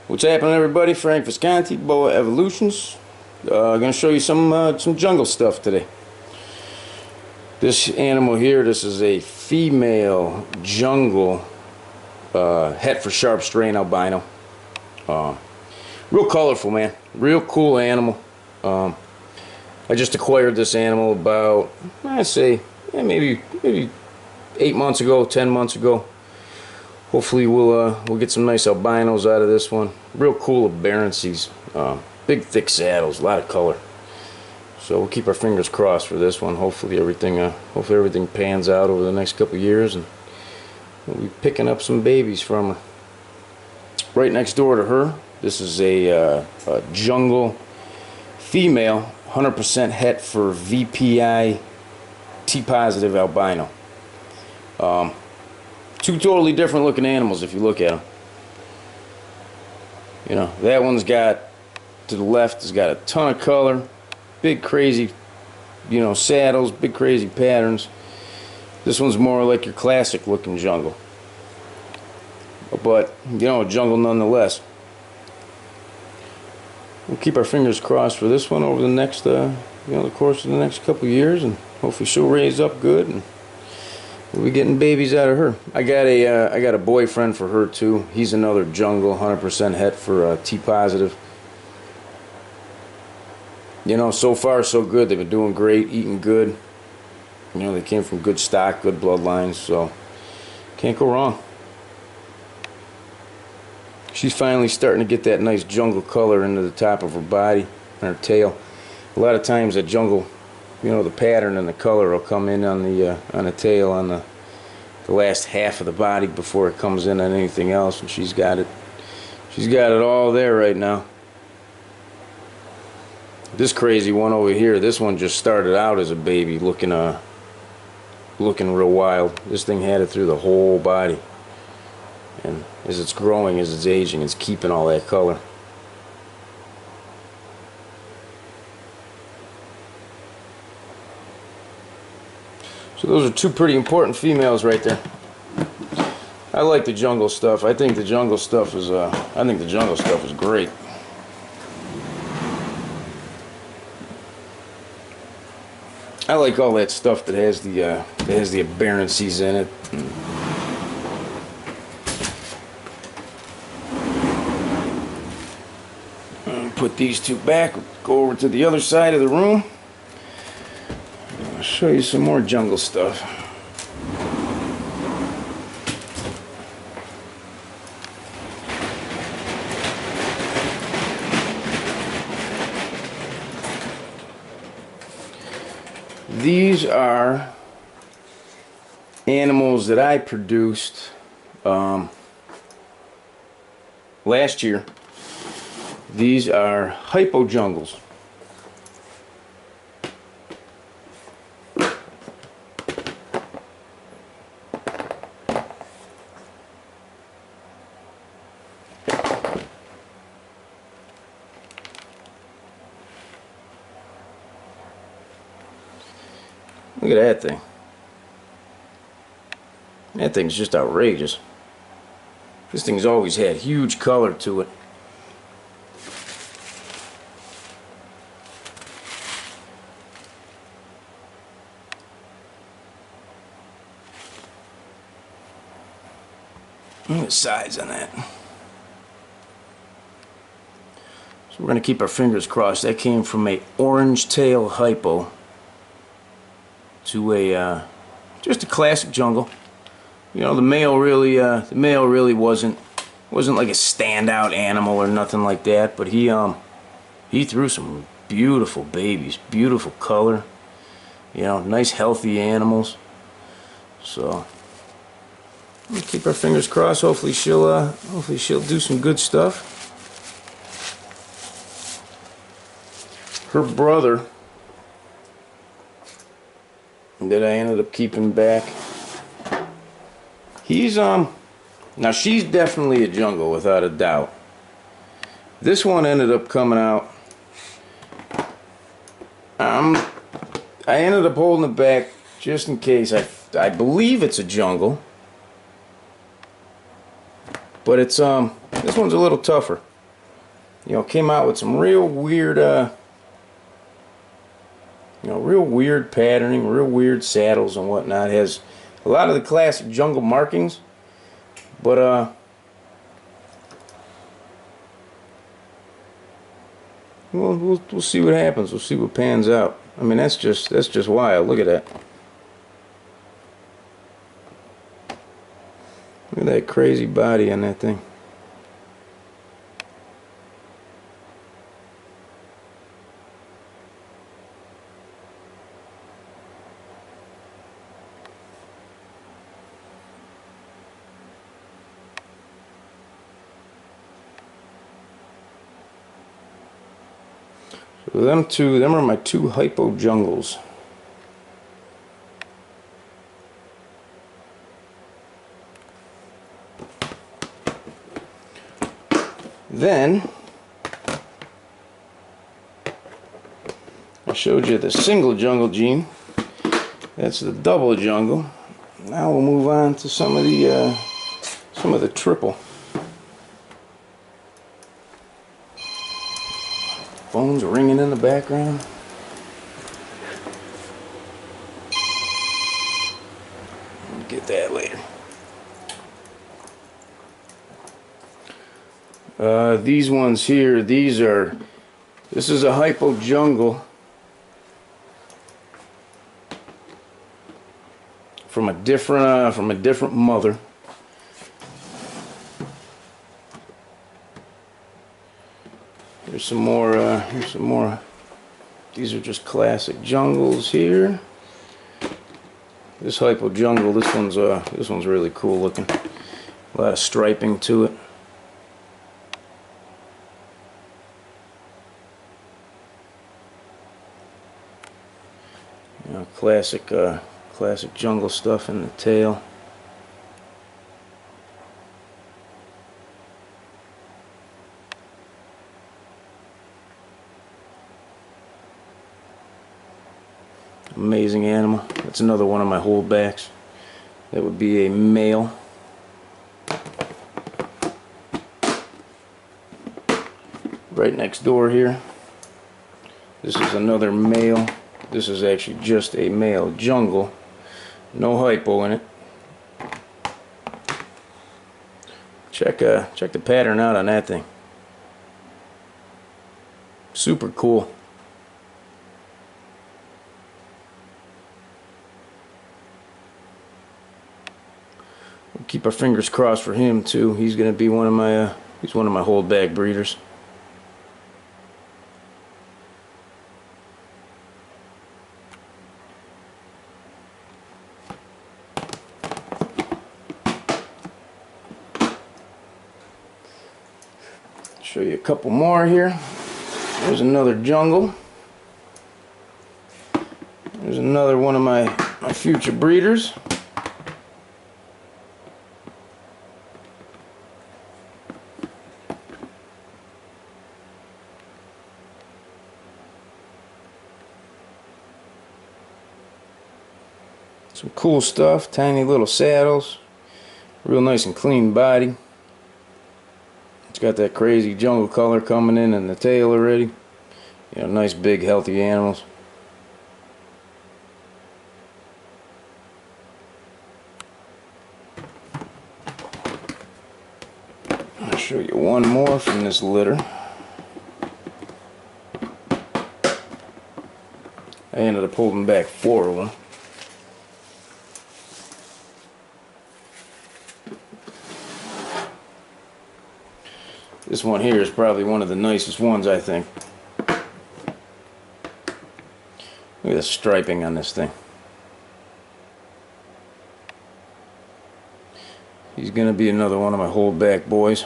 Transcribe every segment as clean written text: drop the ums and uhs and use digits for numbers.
What's happening, everybody? Frank Visconti, Boa Evolutions. I'm going to show you some jungle stuff today. This animal here, this is a female jungle het for sharp strain albino. Real colorful, man. Real cool animal. I just acquired this animal about, I'd say, maybe 8 months ago, 10 months ago. Hopefully we'll get some nice albinos out of this one. Real cool aberrancies. Big thick saddles, a lot of color. So we'll keep our fingers crossed for this one. Hopefully everything pans out over the next couple years, and we'll be picking up some babies from her. Right next door to her, this is a jungle female, 100% het for VPI T-positive albino. Two totally different looking animals if you look at them. You know, that one's got, to the left, has got a ton of color, big crazy, you know, saddles, big crazy patterns. This one's more like your classic looking jungle, but you know, jungle nonetheless. We'll keep our fingers crossed for this one over the next, the course of the next couple years, and hopefully she'll raise up good, and we'll be getting babies out of her. I got a boyfriend for her too. He's another jungle, 100% het for T-positive. You know, so far so good. They've been doing great, eating good. You know, they came from good stock, good bloodlines, so can't go wrong. She's finally starting to get that nice jungle color into the top of her body and her tail. A lot of times that jungle, you know, the pattern and the color will come in on the tail, on the last half of the body before it comes in on anything else, and she's got it all there right now. This crazy one over here, this one just started out as a baby, looking real wild. This thing had it through the whole body, and as it's growing, as it's aging, it's keeping all that color. So those are two pretty important females right there. I like the jungle stuff. I think the jungle stuff is great. I like all that stuff that has the aberrancies in it. Put these two back. Go over to the other side of the room. I'll show you some more jungle stuff. These are animals that I produced last year. These are hypo jungles. Look at that thing. That thing's just outrageous. This thing's always had huge color to it. Look at the size on that. So we're going to keep our fingers crossed. That came from a orange tail hypo to a just a classic jungle. You know, the male really wasn't like a standout animal or nothing like that, but he threw some beautiful babies, beautiful color. You know, nice healthy animals. So we'll keep our fingers crossed. Hopefully she'll do some good stuff. Her brother that I ended up keeping back, he's now she's definitely a jungle without a doubt. This one ended up coming out, I ended up holding it back just in case. I believe it's a jungle, but it's this one's a little tougher. you know, came out with some real weird, you know, real weird patterning, real weird saddles and whatnot. It has a lot of the classic jungle markings, but we'll see what happens. We'll see what pans out. I mean, that's just wild. Look at that. Look at that crazy body on that thing. So them are my two hypo jungles. Then I showed you the single jungle gene. That's the double jungle. Now we'll move on to some of the triple. Phone's ringing in the background. We'll get that later. These ones here, this is a hypo jungle from a different mother. Here's some more. These are just classic jungles here. This hypo jungle, this one's really cool looking. A lot of striping to it. You know, classic jungle stuff in the tail. Amazing animal. That's another one of my holdbacks. That would be a male. Right next door here. This is another male. This is actually just a male jungle. No hypo in it. Check the pattern out on that thing. Super cool. We'll keep our fingers crossed for him too. He's gonna be one of my holdback breeders. Show you a couple more here. There's another jungle. There's another one of my future breeders. Some cool stuff, tiny little saddles, real nice and clean body. It's got that crazy jungle color coming in the tail already. You know, nice big healthy animals. I'll show you one more from this litter. I ended up holding back 4 of them. This one here is probably one of the nicest ones, I think. Look at the striping on this thing. He's gonna be another one of my holdback boys.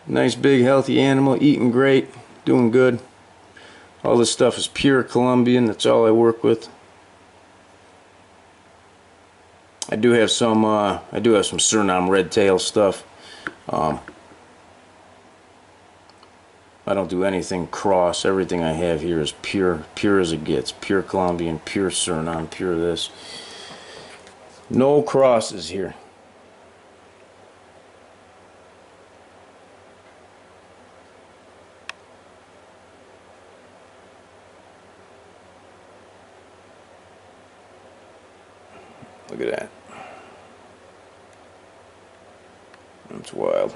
Nice big healthy animal, eating great, doing good. All this stuff is pure Colombian. That's all I work with. I do have some Suriname red tail stuff. I don't do anything cross. Everything I have here is pure, pure as it gets. Pure Colombian, pure Suriname, pure this. No crosses here. Look at that. That's wild.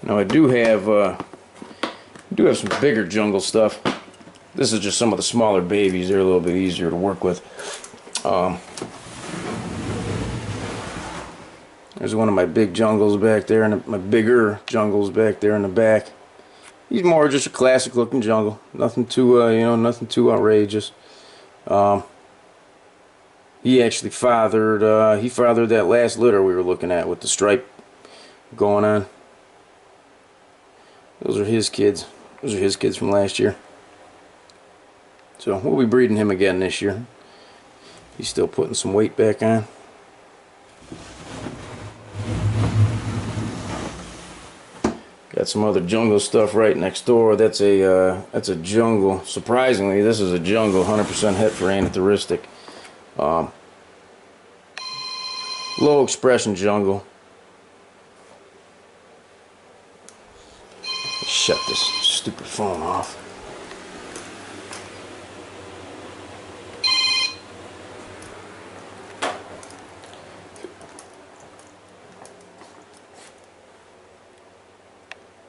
Now I do have some bigger jungle stuff. This is just some of the smaller babies. They're a little bit easier to work with. There's one of my big jungles back there, and my bigger jungles back there in the back. He's more just a classic looking jungle. Nothing too, nothing too outrageous. He actually fathered that last litter we were looking at with the stripe going on. Those are his kids. Those are his kids from last year. So we'll be breeding him again this year. He's still putting some weight back on. Got some other jungle stuff right next door. That's a jungle. Surprisingly, this is a jungle, 100% het for anetheristic. Low expression jungle. Shut this stupid phone off.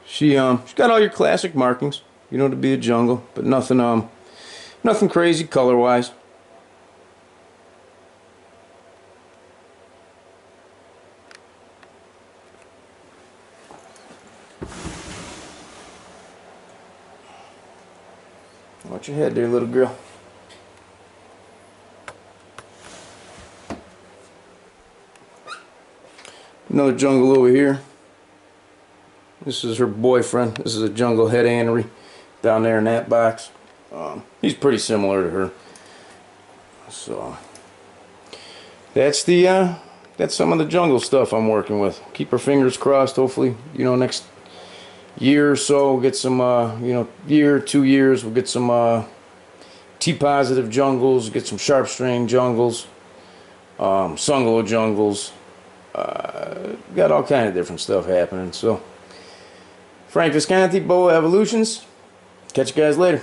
She's got all your classic markings, you know, to be a jungle, but nothing nothing crazy color-wise. Watch your head there, little girl. Another jungle over here. This is her boyfriend. This is a jungle het anery down there in that box. He's pretty similar to her. So that's some of the jungle stuff I'm working with. Keep our fingers crossed. Hopefully, you know, next year or so we'll get some, year, 2 years, we'll get some T-positive jungles, get some sharp strain jungles, sunglow jungles. Got all kind of different stuff happening. So Frank Visconti, Boa Evolutions. Catch you guys later.